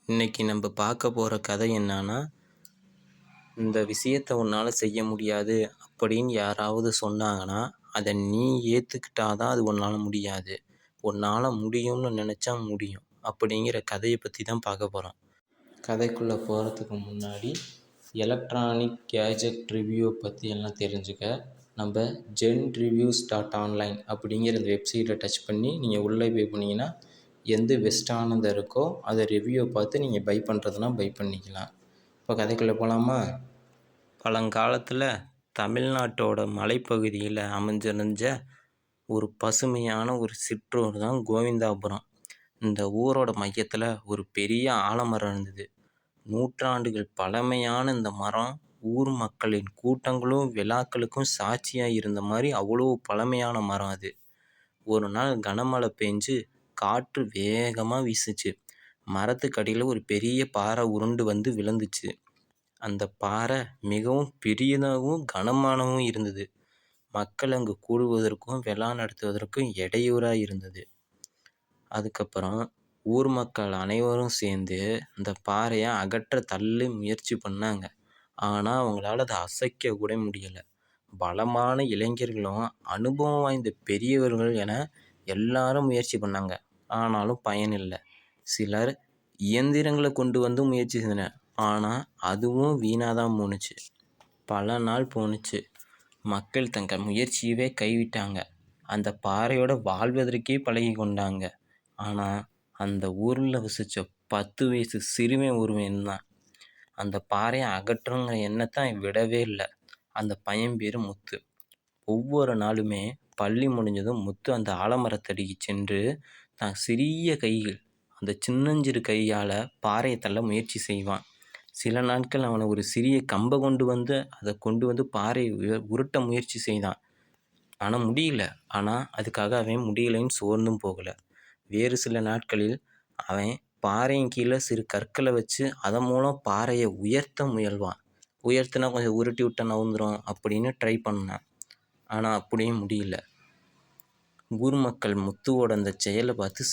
இன்னைக்கு நம்ம பார்க்க போகிற கதை என்னன்னா, இந்த விஷயத்தை உன்னால் செய்ய முடியாது அப்படின்னு யாராவது சொன்னாங்கன்னா, அதை நீ ஏற்றுக்கிட்டாதான் அது உன்னால் முடியாது. உன்னால் முடியும்னு நினச்சா முடியும் அப்படிங்கிற கதையை பற்றி தான் பார்க்க போகிறோம். கதைக்குள்ளே போகிறதுக்கு முன்னாடி எலக்ட்ரானிக் கேஜெட் ரிவ்யூ பற்றி எல்லாம் தெரிஞ்சுக்க நம்ம genreviews.online அப்படிங்கிற இந்த வெப்சைட்டை டச் பண்ணி நீங்கள் உள்ளே போய் பண்ணிங்கன்னா எந்த பெஸ்ட்டானது இருக்கோ அதை ரிவ்யூவை பார்த்து நீங்கள் பை பண்ணுறதுனா பை பண்ணிக்கலாம். இப்போ கதைக்குள்ளே போகலாமா? பழங்காலத்தில் தமிழ்நாட்டோட மலைப்பகுதியில் அமைஞ்சிருந்த ஒரு பசுமையான ஒரு சிற்றூர் தான் கோவிந்தாபுரம். இந்த ஊரோட மையத்தில் ஒரு பெரிய ஆலமரம் இருந்தது. நூற்றாண்டுகள் பழமையான இந்த மரம் ஊர் மக்களின் கூட்டங்களும் விழாக்களுக்கும் சாட்சியாக இருந்த மாதிரி அவ்வளோ பழமையான மரம் அது. ஒரு நாள் கனமழை பெஞ்சு காற்று வேகமாக வீசுச்சு. மரத்துக்கு அடியில் ஒரு பெரிய பாறை உருண்டு வந்து விழுந்துச்சு. அந்த பாறை மிகவும் பெரியதாகவும் கனமானவும் இருந்தது. மக்கள் அங்கு கூடுவதற்கும் விழா நடத்துவதற்கும் இடையூறாக இருந்தது. அதுக்கப்புறம் ஊர் மக்கள் அனைவரும் சேர்ந்து இந்த பாறையை அகற்ற தள்ளி முயற்சி பண்ணாங்க. ஆனால் அவங்களால அதை அசைக்க கூட முடியலை. பலமான இளைஞர்களும் அனுபவம் வாய்ந்த பெரியவர்கள் என எல்லாரும் முயற்சி பண்ணாங்க. ஆனாலும் பயனில்லை. சிலர் இயந்திரங்களை கொண்டு வந்து முயற்சி செஞ்சனர். ஆனால் அதுவும் வீணாதான் போணுச்சு. பல நாள் போணுச்சு. மக்கள் தங்கள் முயற்சியவே கைவிட்டாங்க. அந்த பாறையோட வாழ்வதற்கே பழகி கொண்டாங்க. ஆனால் அந்த ஊரில் வசித்த 10 வயசு சிறுவன் ஒருவன் தான் அந்த பாறையை அகற்றுங்கிற எண்ணத்தை விடவே இல்லை. அந்த பையன் பேர் முத்து. ஒவ்வொரு நாளுமே பள்ளி முடிஞ்சதும் முத்து அந்த ஆலமரத்தடிக்கு சென்று தான் சிறிய கைகள், அந்த சின்னஞ்சிறு கையால் பாறையை தள்ள முயற்சி செய்வான். சில நாட்கள் அவனை ஒரு சிறிய கம்பை கொண்டு வந்து பாறையை உருட்ட முயற்சி செய்தான். ஆனால் முடியல. ஆனால் அதுக்காக அவன் முடியலைன்னு சோர்ந்தும் போகலை. வேறு சில நாட்களில் அவன் பாறையின் கீழே சிறு கற்களை வச்சு அதன் மூலம் பாறையை உயர்த்த முயல்வான். உயர்த்தினா கொஞ்சம் உருட்டி விட்டா நவுந்துரும் அப்படின்னு ட்ரை பண்ணான். ஆனால் அப்படியும் முடியல. ஊர் மக்கள் முத்துவோட அந்த செயலை பார்த்து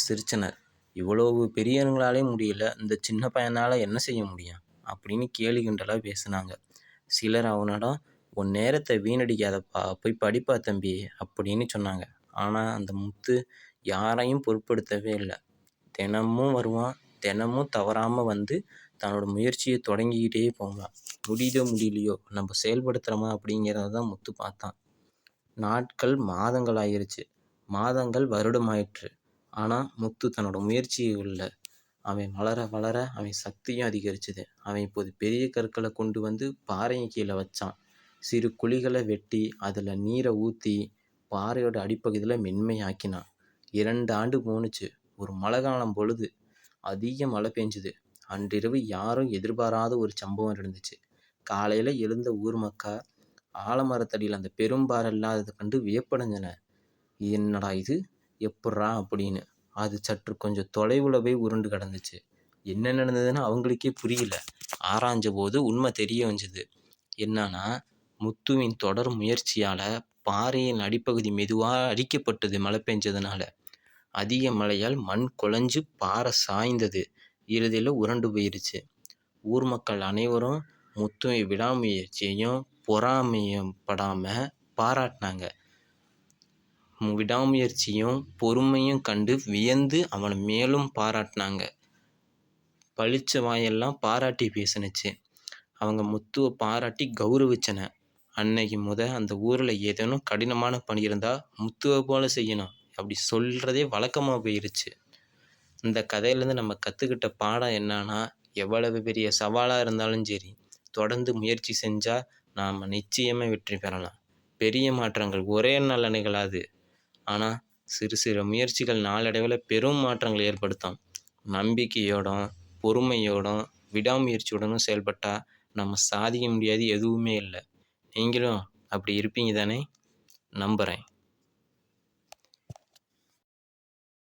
சிரிச்சனர். இவ்வளவு பெரியவங்களாலே முடியல, இந்த சின்ன பையனால் என்ன செய்ய முடியும் அப்படின்னு கேலி கிண்டலாக பேசினாங்க. சிலர் அவனோட உன் நேரத்தை வீணடிக்காதப்பா, போய் படிப்பா தம்பி அப்படின்னு சொன்னாங்க. ஆனால் அந்த முத்து யாரையும் பொருட்படுத்தவே இல்லை. தினமும் வருவான். தினமும் தவறாமல் வந்து தன்னோட முயற்சியை தொடங்கிக்கிட்டே போவான். முடியுதோ முடியலையோ நம்ம செயல்படுத்துகிறோமா அப்படிங்கிறத தான் முத்து பார்த்தான். நாட்கள் மாதங்கள் ஆயிடுச்சு. மாதங்கள் வருடமாயிற்று. ஆனால் முத்து தன்னோட முயற்சியில் அவன் வளர வளர அவன் சக்தியும் அதிகரிச்சுது. அவன் இப்போது பெரிய கற்களை கொண்டு வந்து பாறையின் கீழே வச்சான். சிறு குழிகளை வெட்டி அதில் நீரை ஊற்றி பாறையோட அடிப்பகுதியில் மென்மையாக்கினான். 2 ஆண்டு போணுச்சு. ஒரு மழை காலம் பொழுது அதிக மழை பெஞ்சுது. அன்றிரவு யாரும் எதிர்பாராத ஒரு சம்பவம் இருந்துச்சு. காலையில் எழுந்த ஊர் மக்கள் ஆலமரத்தடியில் அந்த பெரும்பாறை இல்லாததை கண்டு வியப்படைஞ்சனர். என்னடா இது, எப்பட்றா அப்படின்னு. அது சற்று கொஞ்சம் தொலைவில் போய் உருண்டு கிடந்துச்சு. என்ன நடந்ததுன்னு அவங்களுக்கே புரியல. ஆராய்ஞ்ச போது உண்மை தெரிய வந்துச்சு. என்னன்னா, முத்துவின் தொடர் முயற்சியால் பாறையின் அடிப்பகுதி மெதுவாக அரிக்கப்பட்டது. மழை பெஞ்சதுனால அதிக மழையால் மண் குழஞ்சு பாறை சாய்ந்தது. இறுதியில் உருண்டு போயிருச்சு. ஊர் மக்கள் அனைவரும் முத்துவை விடாமுயற்சியையும் பொறாமையும் படாமல் பாராட்டினாங்க. விடாமுயற்சியும் பொறுமையும் கண்டு வியந்து அவனை மேலும் பாராட்டினாங்க. பளிச்ச வாயெல்லாம் பாராட்டி பேசினுச்சு. அவங்க முத்துவை பாராட்டி கௌரவிச்சன. அன்னைக்கு அந்த ஊரில் ஏதேனும் கடினமான பணி இருந்தால் முத்துவை போல செய்யணும் அப்படி சொல்கிறதே வழக்கமாக போயிருச்சு. இந்த கதையிலேருந்து நம்ம கற்றுக்கிட்ட பாடம் என்னன்னா, எவ்வளவு பெரிய சவாலாக இருந்தாலும் சரி, தொடர்ந்து முயற்சி செஞ்சால் நாம் நிச்சயமாக வெற்றி பெறலாம். பெரிய மாற்றங்கள் ஒரே நாளில் நிகழாது. ஆனால் சிறு சிறு முயற்சிகள் நாளடைவில் பெரும் மாற்றங்கள் ஏற்படுத்தும். நம்பிக்கையோடும் பொறுமையோடும் விடாமுயற்சியுடனும் செயல்பட்டால் நம்ம சாதிக்க முடியாது எதுவுமே இல்லை. நீங்களும் அப்படி இருப்பீங்க தானே? நம்புகிறேன்.